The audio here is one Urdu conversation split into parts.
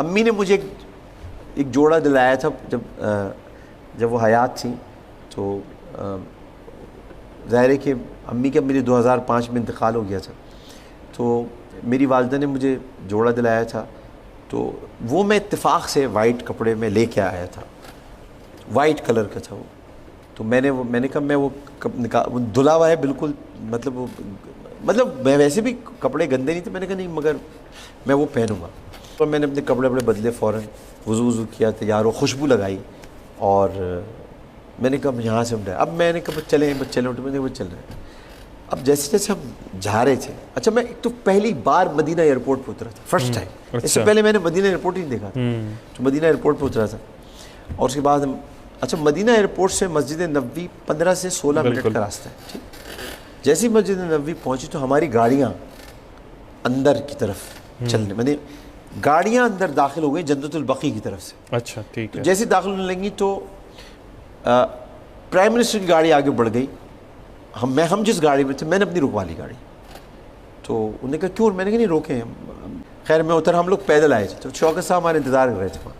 امی نے مجھے ایک جوڑا دلایا تھا جب وہ حیات تھیں، تو ظاہر ہے کہ امی کا میرے 2005 میں انتقال ہو گیا تھا، تو میری والدہ نے مجھے جوڑا دلایا تھا، تو وہ میں اتفاق سے وائٹ کپڑے میں لے کے آیا تھا، وائٹ کلر کا تھا وہ، تو میں نے کہا میں وہ دھلا ہوا ہے بالکل، مطلب میں ویسے بھی کپڑے گندے نہیں تھے، میں نے کہا نہیں مگر میں وہ پہنوں گا، اور میں نے اپنے کپڑے بدلے، فوراً وضو کیا، تیار ہو، خوشبو لگائی، اور میں نے کہا یہاں سے اٹھا، اب میں نے کہا چلیں اٹھے، میں نے کہا چل رہے ہیں، اب جیسے جیسے ہم جا رہے تھے، اچھا میں ایک تو پہلی بار مدینہ ایئرپورٹ پہ اترا تھا، فرسٹ ٹائم، اس سے پہلے میں نے مدینہ ایئرپورٹ ہی نہیں دیکھا تھا، تو مدینہ ایئرپورٹ پہ اترا تھا، اور اس کے بعد ہم اچھا مدینہ ایئرپورٹ سے مسجد نبوی 15 سے 16 منٹ کا راستہ ہے، ٹھیک، جیسے ہی مسجد نبوی پہنچی تو ہماری گاڑیاں اندر کی طرف چلنے، میں نے گاڑیاں اندر داخل ہو گئی جنت البقیع کی طرف سے، اچھا ٹھیک ہے، جیسے داخل ہونے لگی تو پرائم منسٹر کی گاڑی آگے بڑھ گئی، ہم جس گاڑی میں تھے، میں نے اپنی رکوا لی گاڑی، تو انہوں نے کہا کیوں، میں نے کہا نہیں روکیں، خیر میں اتر، ہم لوگ پیدل آئے تھے، تو شوکت صاحب ہمارے انتظار کر رہے تھے وہاں،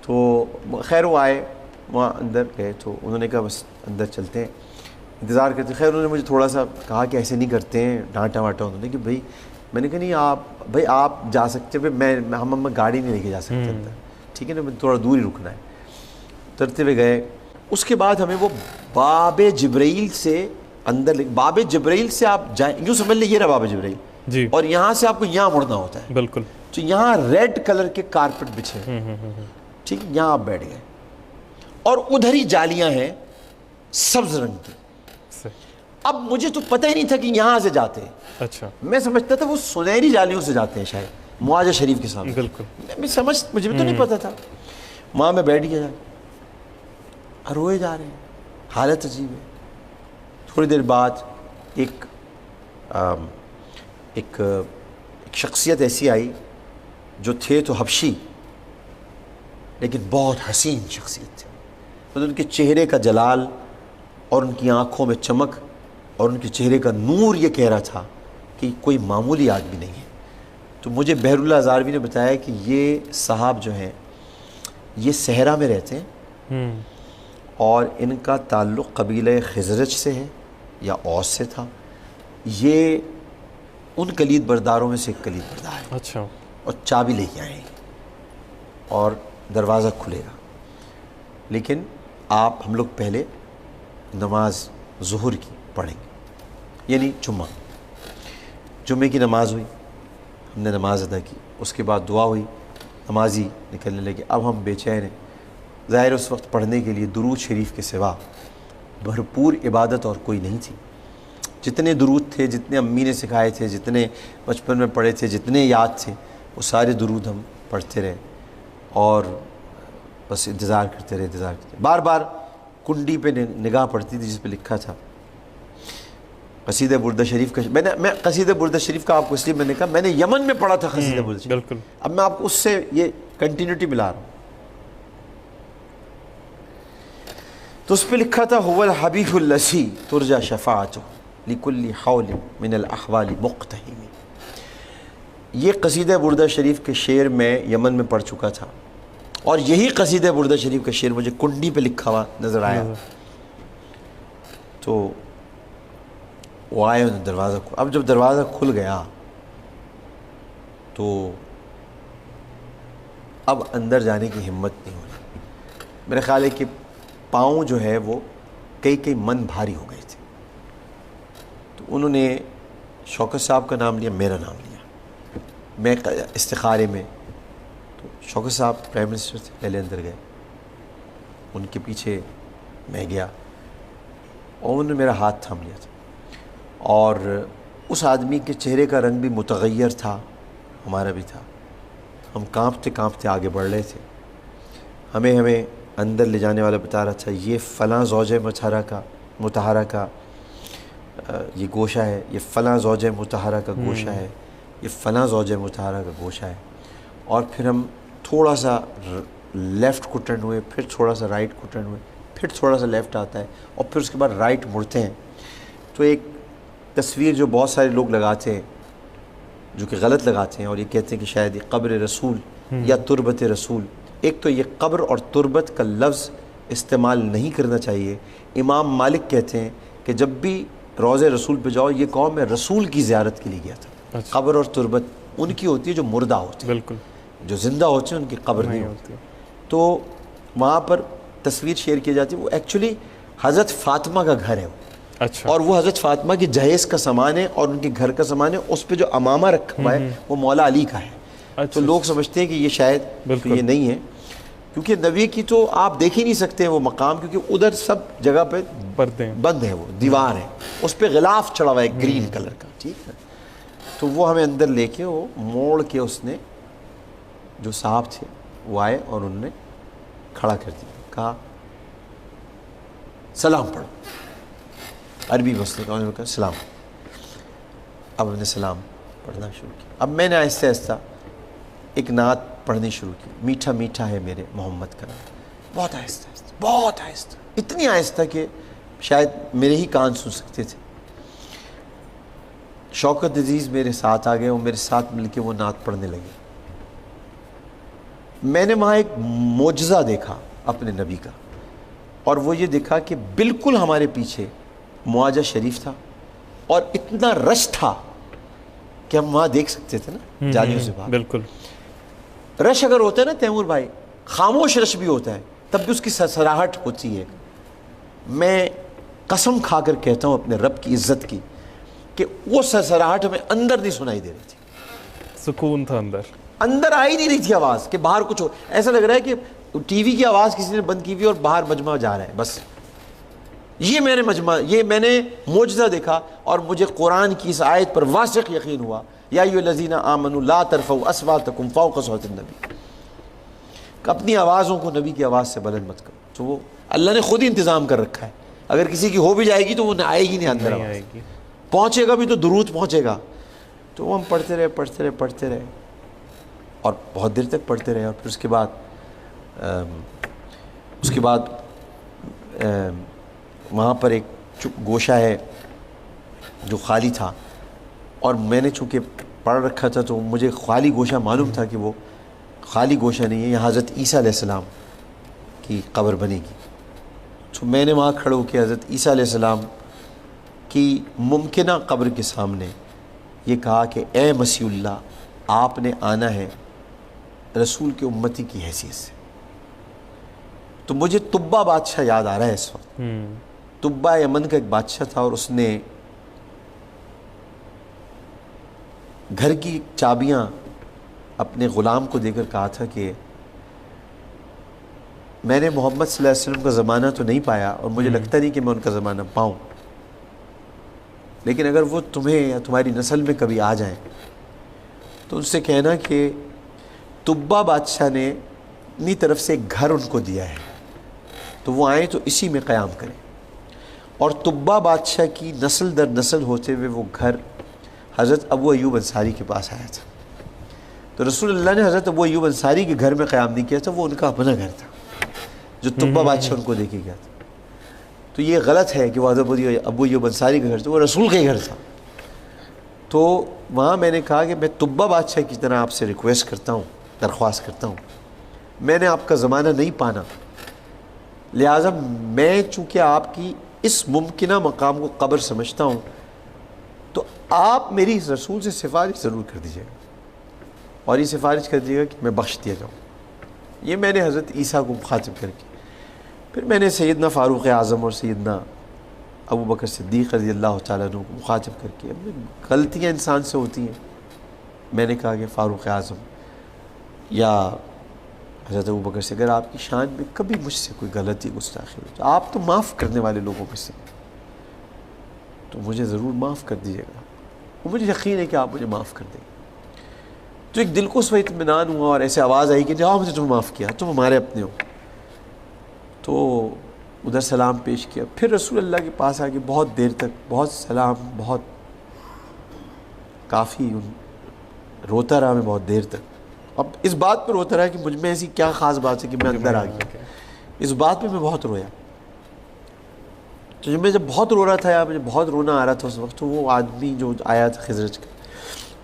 تو خیر وہ آئے، وہاں اندر گئے، تو انہوں نے کہا بس اندر چلتے ہیں، انتظار کرتے، خیر انہوں نے مجھے تھوڑا سا کہا کہ ایسے نہیں کرتے ہیں، ڈانٹا واٹا انہوں نے کہ بھائی، میں نے کہا نہیں آپ جا سکتے، ہم گاڑی نہیں لے کے جا سکتے اندر، ٹھیک ہے نا، تھوڑا دور ہی رکنا ہے، اترتے ہوئے گئے، اس کے بعد ہمیں وہ باب جبرائیل سے اندر باب جبرائیل سے آپ جائیں، یوں سمجھ لیں یہ رہا باب جبرائیل جی، اور یہاں سے آپ کو یہاں مڑنا ہوتا ہے، بالکل، تو یہاں ریڈ کلر کے کارپٹ بچھے ہیں، ٹھیک، یہاں آپ بیٹھ گئے، اور ادھر ہی جالیاں ہیں سبز رنگ کی، اب مجھے تو پتہ ہی نہیں تھا کہ یہاں سے جاتے ہیں، اچھا میں سمجھتا تھا وہ سنہری جالیوں سے جاتے ہیں شاید معاذ شریف کے سامنے، بالکل مجھے بھی تو نہیں پتا تھا، وہاں میں بیٹھ گیا، روئے جا رہے ہیں، حالت عجیب ہے، تھوڑی دیر بعد ایک شخصیت ایسی آئی جو تھے تو حبشی لیکن بہت حسین شخصیت تھی، مطلب ان کے چہرے کا جلال اور ان کی آنکھوں میں چمک اور ان کے چہرے کا نور یہ کہہ رہا تھا کہ کوئی معمولی آدمی نہیں ہے، تو مجھے بحر اللہ ہزاروی نے بتایا کہ یہ صاحب جو ہیں یہ صحرا میں رہتے ہیں، اور ان کا تعلق قبیلہ خزرج سے ہے یا اوس سے تھا، یہ ان کلید برداروں میں سے ایک کلید بردار ہے، اچھا، اور چابی لے کے آئیں گے اور دروازہ کھلے گا، لیکن ہم لوگ پہلے نماز ظہر کی پڑھیں گے، یعنی جمعے کی نماز ہوئی، ہم نے نماز ادا کی، اس کے بعد دعا ہوئی، نمازی نکلنے لگے، اب ہم بے چین ہیں، ظاہر اس وقت پڑھنے کے لیے درود شریف کے سوا بھرپور عبادت اور کوئی نہیں تھی، جتنے درود تھے، جتنے امی نے سکھائے تھے، جتنے بچپن میں پڑھے تھے، جتنے یاد تھے، وہ سارے درود ہم پڑھتے رہے، اور بس انتظار کرتے رہے، بار بار کنڈی پہ نگاہ پڑتی تھی جس پہ لکھا تھا قصیدہ بردہ شریف کا، میں قصیدہ بردہ شریف کا آپ کو اس لیے میں نے کہا میں نے یمن میں پڑھا تھا قصیدہ بردہ شریف، بالکل، اب میں آپ کو اس سے یہ کنٹینیوٹی ملا رہا ہوں، تو اس پہ لکھا تھا هو الحبیب الذی ترجى شفاعته لكل حول من الاحوال مقتحم، یہ قصیدہ بردہ شریف کے شعر میں یمن میں پڑھ چکا تھا، اور یہی قصیدہ بردہ شریف کا شعر مجھے کنڈی پہ لکھا ہوا نظر آیا، تو وہ آئے انہوں نے دروازہ کھول، اب جب دروازہ کھل گیا تو اب اندر جانے کی ہمت نہیں ہو رہی، میرا خیال ہے کہ پاؤں جو ہے وہ کئی من بھاری ہو گئے تھے، تو انہوں نے شوکت صاحب کا نام لیا، میرا نام لیا، میں استخارے میں، تو شوکت صاحب پرائم منسٹر تھے، پہلے اندر گئے، ان کے پیچھے میں گیا، اور انہوں نے میرا ہاتھ تھام لیا تھا، اور اس آدمی کے چہرے کا رنگ بھی متغیر تھا، ہمارا بھی تھا، ہم کانپتے آگے بڑھ رہے تھے، ہمیں اندر لے جانے والا بتا رہا تھا یہ فلاں زوجہ مطہرہ کا یہ گوشہ ہے، یہ فلاں زوجہ مطہرہ کا گوشہ ہے، یہ فلاں زوجہ مطہرہ کا گوشہ ہے، اور پھر ہم تھوڑا سا لیفٹ کو ٹرن ہوئے، پھر تھوڑا سا رائٹ کو ٹرن ہوئے، پھر تھوڑا سا لیفٹ آتا ہے، اور پھر اس کے بعد رائٹ مڑتے ہیں، تو ایک تصویر جو بہت سارے لوگ لگاتے ہیں جو کہ غلط لگاتے ہیں اور یہ کہتے ہیں کہ شاید یہ قبر رسول یا تربت رسول. ایک تو یہ قبر اور تربت کا لفظ استعمال نہیں کرنا چاہیے. امام مالک کہتے ہیں کہ جب بھی روضہ رسول پہ جاؤ، یہ قوم میں رسول کی زیارت کے لیے گیا تھا. قبر اور تربت ان کی ہوتی ہے جو مردہ ہوتی ہے، بالکل، جو زندہ ہوتے ہیں ان کی قبر نہیں ہوتی. تو وہاں پر تصویر شیئر کی جاتی ہے. وہ ایکچولی حضرت فاطمہ کا گھر ہے وہ. اچھا. اور وہ حضرت فاطمہ کی جہیز کا سامان ہے اور ان کے گھر کا سامان ہے. اس پہ جو امامہ رکھا ہوا ہے وہ مولا علی کا ہے. تو لوگ سمجھتے ہیں کہ یہ شاید یہ نہیں ہے، کیونکہ نبی کی تو آپ دیکھ ہی نہیں سکتے وہ مقام، کیونکہ ادھر سب جگہ پہ بند ہے، وہ دیوار ہے، اس پہ غلاف چڑھا ہوا ہے گرین کلر کا. ٹھیک ہے. تو وہ ہمیں اندر لے کے وہ موڑ کے اس نے جو صاحب تھے وہ آئے اور انہوں نے کھڑا کر دیا، کہا سلام پڑھو. عربی مسئلے کا انہوں نے کہا سلام. اب ہم نے سلام پڑھنا شروع کیا. اب میں نے آہستہ آہستہ ایک نعت پڑھنی شروع کی. میٹھا میٹھا ہے میرے محمد کا نام. بہت آہستہ آہستہ، بہت آہستہ، اتنی آہستہ کہ شاید میرے ہی کان سن سکتے تھے. شوکت عزیز میرے ساتھ آ گئے، وہ میرے ساتھ مل کے وہ نعت پڑھنے لگے. میں نے وہاں ایک معجزہ دیکھا اپنے نبی کا، اور وہ یہ دیکھا کہ بالکل ہمارے پیچھے معاجہ شریف تھا اور اتنا رش تھا کہ ہم وہاں دیکھ سکتے تھے نا جالیوں سے باہر. بالکل. رش اگر ہوتا ہے نا تیمور بھائی، خاموش رش بھی ہوتا ہے، تب بھی اس کی سرسراہٹ ہوتی ہے. میں قسم کھا کر کہتا ہوں اپنے رب کی عزت کی کہ وہ سرسراہٹ ہمیں اندر نہیں سنائی دے رہی تھی. سکون تھا اندر آ ہی نہیں رہی تھی آواز کہ باہر کچھ ہو. ایسا لگ رہا ہے کہ ٹی وی کی آواز کسی نے بند کی ہوئی اور باہر مجمع جا رہا ہے. بس یہ میں نے معجزہ دیکھا، اور مجھے قرآن کی اس آیت پر واثق یقین ہوا، یا ایھا الذین آمنوا لا ترفعوا اصواتکم فوق صوت النبی، اپنی آوازوں کو نبی کی آواز سے بلند مت کرو. تو وہ اللہ نے خود ہی انتظام کر رکھا ہے. اگر کسی کی ہو بھی جائے گی تو وہ آئے گی نہیں اندر آواز، پہنچے گا بھی تو درود پہنچے گا. تو وہ ہم پڑھتے رہے اور بہت دیر تک پڑھتے رہے. اور پھر اس کے بعد وہاں پر ایک گوشہ ہے جو خالی تھا، اور میں نے چونکہ پڑھ رکھا تھا تو مجھے خالی گوشہ معلوم تھا کہ وہ خالی گوشہ نہیں ہے، یہاں حضرت عیسیٰ علیہ السلام کی قبر بنے گی. تو میں نے وہاں کھڑے ہو کے حضرت عیسیٰ علیہ السلام کی ممکنہ قبر کے سامنے یہ کہا کہ اے مسیح اللہ، آپ نے آنا ہے رسول کے امتی کی حیثیت سے. تو مجھے تبہ بادشاہ یاد آ رہا ہے اس وقت. تبہ یمن کا ایک بادشاہ تھا، اور اس نے گھر کی چابیاں اپنے غلام کو دے کر کہا تھا کہ میں نے محمد صلی اللہ علیہ وسلم کا زمانہ تو نہیں پایا، اور مجھے لگتا نہیں کہ میں ان کا زمانہ پاؤں، لیکن اگر وہ تمہیں یا تمہاری نسل میں کبھی آ جائیں تو ان سے کہنا کہ تبہ بادشاہ نے اپنی طرف سے ایک گھر ان کو دیا ہے، تو وہ آئیں تو اسی میں قیام کریں. اور تبہ بادشاہ کی نسل در نسل ہوتے ہوئے وہ گھر حضرت ابو ایوب انصاری کے پاس آیا تھا. تو رسول اللہ نے حضرت ابو ایوب انصاری کے گھر میں قیام نہیں کیا تھا، وہ ان کا اپنا گھر تھا جو تبہ بادشاہ ان کو دے کے گیا تھا. تو یہ غلط ہے کہ وہ حضرت ابو ایوب انصاری کا گھر تھا، وہ رسول کا ہی گھر تھا. تو وہاں میں نے کہا کہ میں تبہ بادشاہ کی طرح آپ سے ریکویسٹ کرتا ہوں، درخواست کرتا ہوں، میں نے آپ کا زمانہ نہیں پانا، لہٰذا میں چونکہ آپ کی اس ممکنہ مقام کو قبر سمجھتا ہوں، تو آپ میری اس رسول سے سفارش ضرور کر دیجیے گا، اور یہ سفارش کر دیجیے گا کہ میں بخش دیا جاؤں. یہ میں نے حضرت عیسیٰ کو مخاطب کر کے، پھر میں نے سیدنا فاروق اعظم اور سیدنا ابو بکر صدیق رضی اللہ تعالیٰ عنہ کو مخاطب کر کے، غلطیاں انسان سے ہوتی ہیں، میں نے کہا کہ فاروق اعظم یا حضرت ابو بکر سے اگر آپ کی شان میں کبھی مجھ سے کوئی غلطی گستاخی ہو تو آپ تو معاف کرنے والے لوگوں میں سے، تو مجھے ضرور معاف کر دیجیے گا. اور مجھے یقین ہے کہ آپ مجھے معاف کر دیں گے. تو ایک دل کو اس وقت اطمینان ہوا، اور ایسے آواز آئی کہ جاؤ، ہم نے تمہیں معاف کیا، تم ہمارے اپنے ہو. تو ادھر سلام پیش کیا، پھر رسول اللہ کے پاس آ کے بہت دیر تک بہت سلام، بہت کافی روتا رہا میں بہت دیر تک. اب اس بات پہ روتا رہا کہ مجھ میں ایسی کیا خاص بات ہے کہ میں اندر آ گیا. اس بات پہ میں بہت رویا. تو میں جب بہت رو رہا تھا یا مجھے بہت رونا آ رہا تھا اس وقت، تو وہ آدمی جو آیا تھا خزرج کا،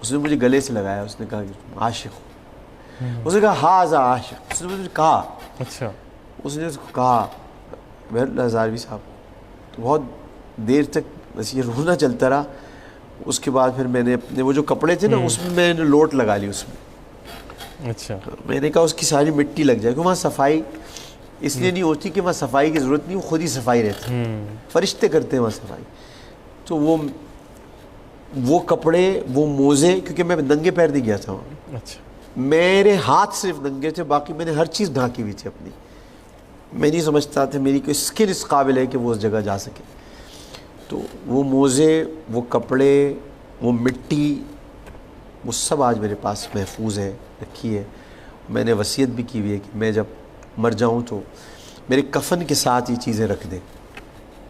اس نے مجھے گلے سے لگایا، اس نے کہا کہ تم عاشق ہو. اس نے کہا ہاذا عاشق. اس نے مجھے کہا, اچھا اس نے اس کو کہا بہر ہزاروی صاحب. تو بہت دیر تک بس یہ رونا چلتا رہا. اس کے بعد پھر میں نے اپنے وہ جو کپڑے تھے نا اس میں نے لوٹ لگا لی اس میں. اچھا میں نے کہا اس کی ساری مٹی لگ جائے, کیونکہ وہاں صفائی اس لیے نہیں ہوتی کہ وہاں صفائی کی ضرورت نہیں, وہ خود ہی صفائی رہتی, فرشتے کرتے ہیں وہاں صفائی. تو وہ کپڑے, وہ موزے, کیونکہ میں ننگے پیر نہیں گیا تھا وہاں, اچھا میرے ہاتھ صرف ننگے تھے, باقی میں نے ہر چیز ڈھانکی ہوئی تھی اپنی. میں نہیں سمجھتا تھا میری کوئی اسکل اس قابل ہے کہ وہ اس جگہ جا سکے. تو وہ موزے, وہ کپڑے, وہ مٹی, وہ سب آج میرے پاس محفوظ ہے, رکھی ہے. میں نے وصیت بھی کی ہوئی ہے کہ میں جب مر جاؤں تو میرے کفن کے ساتھ یہ چیزیں رکھ دیں.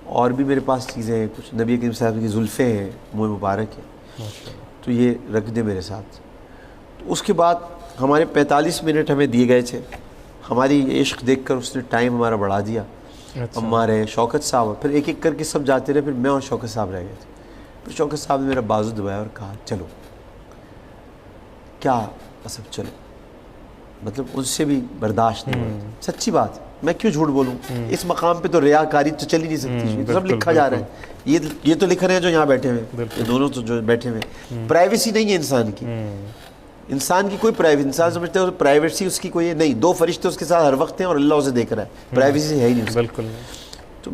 اور بھی میرے پاس چیزیں ہیں, کچھ نبی کریم صاحب کی زلفیں ہیں, منہ مبارک ہے, تو یہ رکھ دیں میرے ساتھ. تو اس کے بعد ہمارے 45 منٹ ہمیں دیے گئے تھے. ہماری عشق دیکھ کر اس نے ٹائم ہمارا بڑھا دیا. ہمارے شوکت صاحب, پھر ایک ایک کر کے سب جاتے رہے, پھر میں اور شوکت صاحب رہ گئے تھے. پھر شوکت صاحب نے میرا بازو دبایا اور کہا چلو. کیا مطلب چلو, مطلب ان سے بھی برداشت نہیں ہوا. سچی بات, میں کیوں جھوٹ بولوں. اس مقام پہ تو ریاکاری تو چل ہی نہیں سکتی. یہ تو سب لکھا جا رہا ہے, یہ تو لکھ رہے ہیں جو یہاں بیٹھے ہوئے, یہ دونوں تو جو بیٹھے ہوئے. پرائیویسی نہیں ہے انسان کی, انسان کی کوئی پرائیویسی, انسان سمجھتے ہیں پرائیویسی اس کی کوئی نہیں. 2 فرشتے اس کے ساتھ ہر وقت ہیں اور اللہ اسے دیکھ رہا ہے, پرائیویسی ہے ہی نہیں. بالکل. تو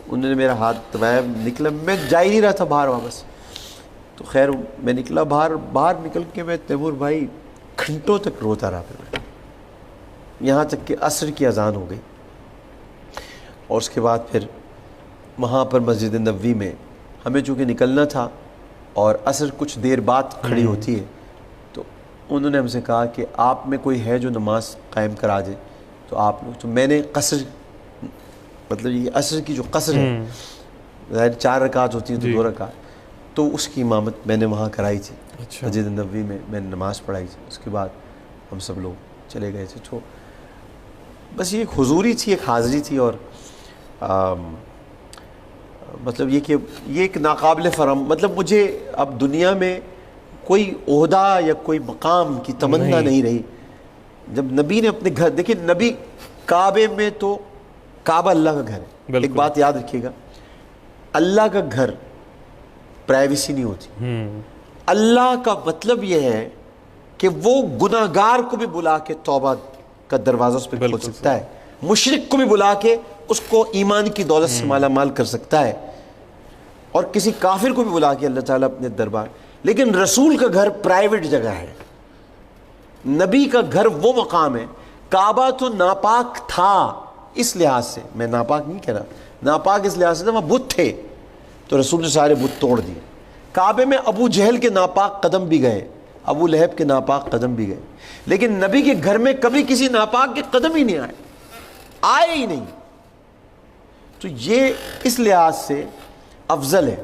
انہوں نے میرا ہاتھ دبایا, نکلا, میں جا ہی نہیں رہا تھا باہر واپس. تو خیر میں نکلا باہر نکل کے میں تیمور بھائی گھنٹوں تک روتا رہا. پھر میں یہاں تک کہ عصر کی اذان ہو گئی. اور اس کے بعد پھر وہاں پر مسجد نبوی میں ہمیں چونکہ نکلنا تھا اور عصر کچھ دیر بعد کھڑی ہوتی ہے, تو انہوں نے ہم سے کہا کہ آپ میں کوئی ہے جو نماز قائم کرا دے. تو آپ لوگ, تو میں نے قصر, مطلب یہ عصر کی جو قصر ہے, ظاہر 4 رکعت ہوتی ہیں تو 2 رکعت, تو اس کی امامت میں نے وہاں کرائی تھی. مسجد نبوی میں میں نے نماز پڑھائی تھی. اس کے بعد ہم سب لوگ چلے گئے تھے. تو بس یہ ایک حضوری تھی, ایک حاضری تھی. اور مطلب یہ کہ یہ ایک ناقابل فرام, مطلب مجھے اب دنیا میں کوئی عہدہ یا کوئی مقام کی تمنا نہیں رہی. جب نبی نے اپنے گھر, دیکھیں نبی کعبے میں, تو کعبہ اللہ کا گھر ہے. ایک بات یاد رکھیے گا, اللہ کا گھر پرائیویسی نہیں ہوتی. اللہ کا مطلب یہ ہے کہ وہ گناہگار کو بھی بلا کے توبہ کا دروازہ اس پہ کھول سکتا ہے, مشرک کو بھی بلا کے اس کو ایمان کی دولت سے مالا مال کر سکتا ہے, اور کسی کافر کو بھی بلا کے اللہ تعالیٰ اپنے دربار. لیکن رسول کا گھر پرائیویٹ جگہ ہے, نبی کا گھر وہ مقام ہے. کعبہ تو ناپاک تھا اس لحاظ سے, میں ناپاک نہیں کہہ رہا, ناپاک اس لحاظ سے وہاں بت تھے, تو رسول نے سارے بت توڑ دیے. کعبے میں ابو جہل کے ناپاک قدم بھی گئے, ابو لہب کے ناپاک قدم بھی گئے, لیکن نبی کے گھر میں کبھی کسی ناپاک کے قدم ہی نہیں آئے ہی نہیں. تو یہ اس لحاظ سے افضل ہے.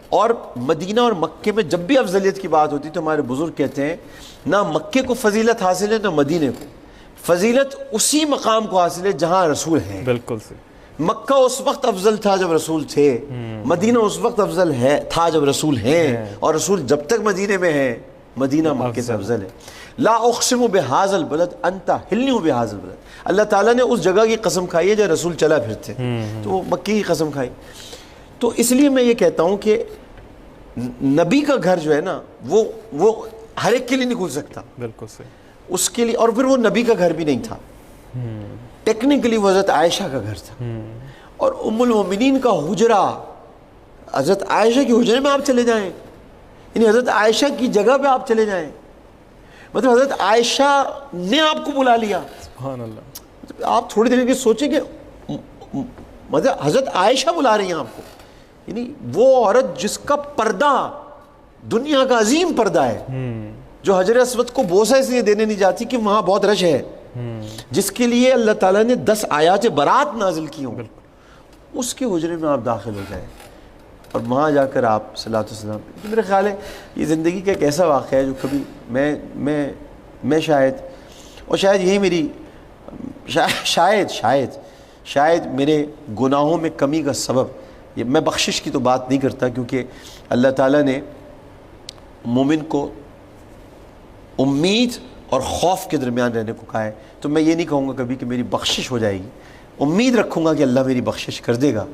اور مدینہ اور مکے میں جب بھی افضلیت کی بات ہوتی تو ہمارے بزرگ کہتے ہیں نہ مکے کو فضیلت حاصل ہے نہ مدینے کو. فضیلت اسی مقام کو حاصل ہے جہاں رسول ہیں. بالکل سے. مکہ اس وقت افضل تھا جب رسول تھے, مدینہ اس وقت افضل تھا جب رسول ہیں, اور رسول جب تک مدینے میں ہیں مدینہ مکے سے افضل ہے. لا اقسم بہذا البلد انت حل بہذا البلد, اللہ تعالیٰ نے اس جگہ کی قسم کھائی ہے جہاں رسول چلا پھرتے, تو وہ مکی کی قسم کھائی. تو اس لیے میں یہ کہتا ہوں کہ نبی کا گھر جو ہے نا وہ ہر ایک کے لیے نہیں کھل سکتا. بالکل سے. اس کے لیے, اور پھر وہ نبی کا گھر بھی نہیں تھا, ٹیکنیکلی وہ حضرت عائشہ کا گھر تھا. اور ام المومنین کا حجرہ, حضرت عائشہ کی حجرے میں آپ چلے جائیں, یعنی حضرت عائشہ کی جگہ پہ آپ چلے جائیں, مطلب حضرت عائشہ نے آپ کو بلا لیا. سبحان اللہ. آپ تھوڑی دیر کے سوچیں کہ مطلب حضرت عائشہ بلا رہی ہیں آپ کو, یعنی وہ عورت جس کا پردہ دنیا کا عظیم پردہ ہے, جو حجر اسود کو بوسہ اس لیے دینے نہیں جاتی کہ وہاں بہت رش ہے, جس کے لیے اللہ تعالیٰ نے 10 آیات برات نازل کی ہوں, اس کے حجرے میں آپ داخل ہو جائیں اور وہاں جا کر آپ صلاۃ والسلام. میرا خیال ہے یہ زندگی کا ایک ایسا واقعہ ہے جو کبھی میں شاید یہی میری شاید میرے گناہوں میں کمی کا سبب, یہ میں بخشش کی تو بات نہیں کرتا کیونکہ اللہ تعالیٰ نے مومن کو امید اور خوف کے درمیان رہنے کو کہا ہے، تو میں یہ نہیں کہوں گا کبھی کہ میری بخشش ہو جائے گی، امید رکھوں گا کہ اللہ میری بخشش کر دے گا،